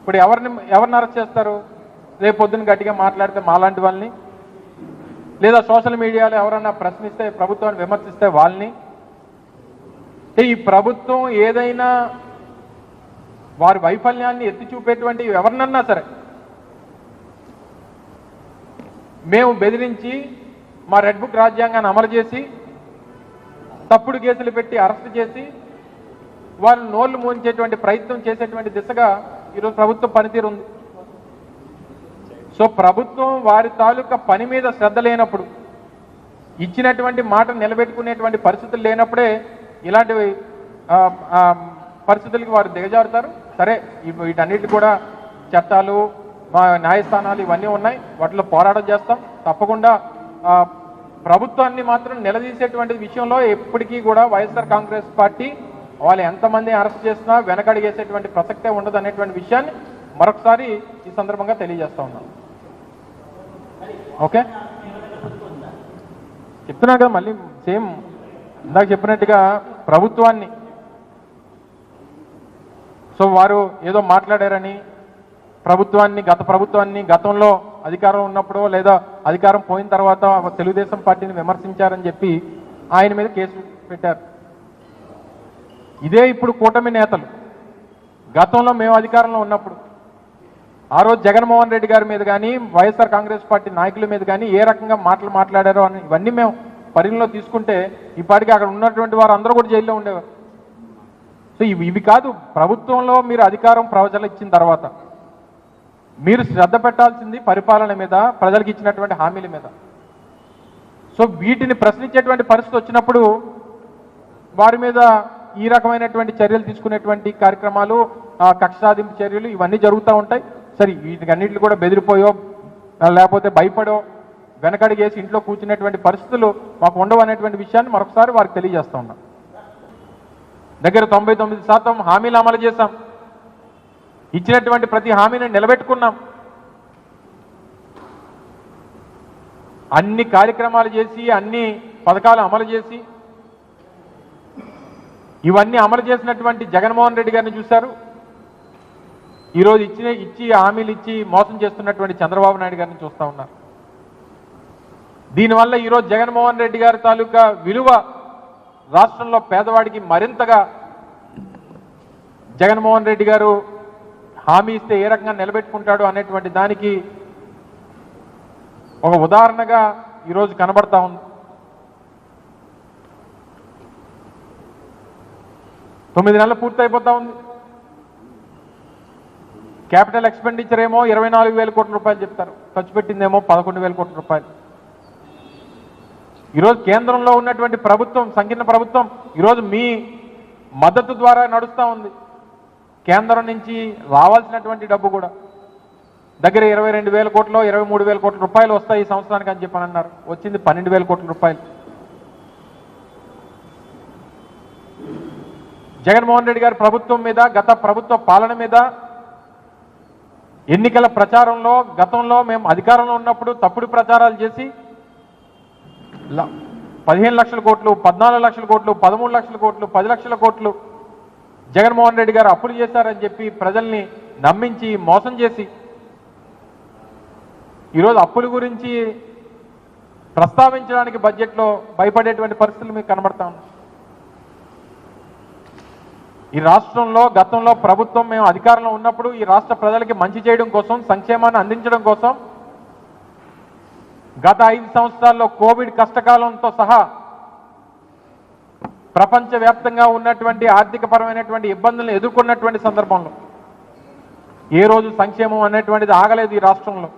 ఇప్పుడు ఎవరిని అరెస్ట్ చేస్తారు? రేపు పొద్దున్న గట్టిగా మాట్లాడితే మాలాంటి వాళ్ళని, లేదా సోషల్ మీడియాలో ఎవరన్నా ప్రశ్నిస్తే, ప్రభుత్వాన్ని విమర్శిస్తే వాళ్ళని. ఈ ప్రభుత్వం ఏదైనా వారి వైఫల్యాన్ని ఎత్తి చూపేటువంటి ఎవరినన్నా సరే మేము బెదిరించి మా రెడ్ బుక్ రాజ్యాంగాన్ని అమలు చేసి తప్పుడు కేసులు పెట్టి అరెస్ట్ చేసి వాళ్ళని నోళ్లు మూయించేటువంటి ప్రయత్నం చేసేటువంటి దిశగా ఈరోజు ప్రభుత్వం పనితీరు ఉంది. సో ప్రభుత్వం వారి తాలూకా పని మీద శ్రద్ధ లేనప్పుడు, ఇచ్చినటువంటి మాట నిలబెట్టుకునేటువంటి పరిస్థితులు లేనప్పుడే ఇలాంటి పరిస్థితులకి వారు దిగజారుతారు. సరే, వీటన్నిటి కూడా చట్టాలు, మా న్యాయస్థానాలు ఇవన్నీ ఉన్నాయి, వాటిలో పోరాటం చేస్తాం. తప్పకుండా ప్రభుత్వాన్ని మాత్రం నిలదీసేటువంటి విషయంలో ఎప్పటికీ కూడా వైఎస్ఆర్ కాంగ్రెస్ పార్టీ వాళ్ళు ఎంతమంది అరెస్ట్ చేసినా వెనకడిగేసేటువంటి ప్రసక్తే ఉండదు అనేటువంటి విషయాన్ని మరొకసారి ఈ సందర్భంగా తెలియజేస్తా ఉన్నాం. ఓకే, చెప్తున్నా కదా, మళ్ళీ సేమ్ ఇందాక చెప్పినట్టుగా ప్రభుత్వాన్ని, సో వారు ఏదో మాట్లాడారని గత ప్రభుత్వాన్ని గతంలో అధికారం ఉన్నప్పుడు లేదా అధికారం పోయిన తర్వాత తెలుగుదేశం పార్టీని విమర్శించారని చెప్పి ఆయన మీద కేసు పెట్టారు. ఇదే ఇప్పుడు కూటమి నేతలు గతంలో మేము అధికారంలో ఉన్నప్పుడు ఆ రోజు జగన్మోహన్ రెడ్డి గారి మీద కానీ వైఎస్ఆర్ కాంగ్రెస్ పార్టీ నాయకుల మీద కానీ ఏ రకంగా మాట్లాడారో అని ఇవన్నీ మేము పరిగణలో తీసుకుంటే ఇప్పటికీ అక్కడ ఉన్నటువంటి వారు అందరూ కూడా జైల్లో ఉండేవారు. సో ఇవి కాదు, ప్రభుత్వంలో మీరు అధికారం ప్రజలకు ఇచ్చిన తర్వాత మీరు శ్రద్ధ పెట్టాల్సింది పరిపాలన మీద, ప్రజలకు ఇచ్చినటువంటి హామీల మీద. సో వీటిని ప్రశ్నించేటువంటి పరిస్థితి వచ్చినప్పుడు వారి మీద ఈ రకమైనటువంటి చర్యలు తీసుకునేటువంటి కార్యక్రమాలు, కక్ష సాధింపు చర్యలు ఇవన్నీ జరుగుతూ ఉంటాయి. సరే, వీటికన్నిటిని కూడా బెదిరిపోయో లేకపోతే భయపడో వెనకడిగేసి ఇంట్లో కూర్చునేటువంటి పరిస్థితులు మాకు ఉండవు అనేటువంటి విషయాన్ని మరొకసారి వారికి తెలియజేస్తూ ఉన్నాం. దగ్గర 99% హామీలు అమలు చేశాం. ఇచ్చినటువంటి ప్రతి హామీని నిలబెట్టుకున్నాం. అన్ని కార్యక్రమాలు చేసి అన్ని పథకాలు అమలు చేసి ఇవన్నీ అమలు చేసినటువంటి జగన్మోహన్ రెడ్డి గారిని చూశారు. ఈరోజు ఇచ్చి హామీలు ఇచ్చి మోసం చేస్తున్నటువంటి చంద్రబాబు నాయుడు గారిని చూస్తూ ఉన్నారు. దీనివల్ల ఈరోజు జగన్మోహన్ రెడ్డి గారి తాలూకా విలువ రాష్ట్రంలో పేదవాడికి మరింతగా, జగన్మోహన్ రెడ్డి గారు హామీ ఇస్తే ఏ రకంగా నిలబెట్టుకుంటాడు అనేటువంటి దానికి ఒక ఉదాహరణగా ఈరోజు కనబడతా ఉంది. 9 నెలలు పూర్తయిపోతా ఉంది. క్యాపిటల్ ఎక్స్పెండిచర్ ఏమో 24,000 కోట్ల రూపాయలు చెప్తారు, ఖర్చు పెట్టిందేమో 11,000 కోట్ల రూపాయలు. ఈరోజు కేంద్రంలో ఉన్నటువంటి ప్రభుత్వం, సంకీర్ణ ప్రభుత్వం ఈరోజు మీ మద్దతు ద్వారా నడుస్తూ ఉంది. కేంద్రం నుంచి రావాల్సినటువంటి డబ్బు కూడా దగ్గర 22,000 కోట్లు 23,000 కోట్ల రూపాయలు వస్తాయి ఈ సంవత్సరానికి అని చెప్పని అన్నారు. వచ్చింది 12,000 కోట్ల రూపాయలు. జగన్మోహన్ రెడ్డి గారి ప్రభుత్వం మీద, గత ప్రభుత్వ పాలన మీద ఎన్నికల ప్రచారంలో గతంలో మేము అధికారంలో ఉన్నప్పుడు తప్పుడు ప్రచారాలు చేసి 15 లక్షల కోట్లు, 14 లక్షల కోట్లు, 13 లక్షల కోట్లు, 10 లక్షల కోట్లు జగన్మోహన్ రెడ్డి గారు అప్పులు చేశారని చెప్పి ప్రజల్ని నమ్మించి మోసం చేసి ఈరోజు అప్పుల గురించి ప్రస్తావించడానికి బడ్జెట్లో భయపడేటువంటి పరిస్థితులు మీకు కనబడతా ఉన్నాయి. ఈ రాష్ట్రంలో గతంలో ప్రభుత్వం మేము అధికారంలో ఉన్నప్పుడు ఈ రాష్ట్ర ప్రజలకి మంచి చేయడం కోసం, సంక్షేమాన్ని అందించడం కోసం గత 5 సంవత్సరాల్లో కోవిడ్ కష్టకాలంతో సహా ప్రపంచవ్యాప్తంగా ఉన్నటువంటి ఆర్థికపరమైనటువంటి ఇబ్బందులను ఎదుర్కొన్నటువంటి సందర్భంలో ఏ రోజు సంక్షేమం అనేటువంటిది ఆగలేదు ఈ రాష్ట్రంలో.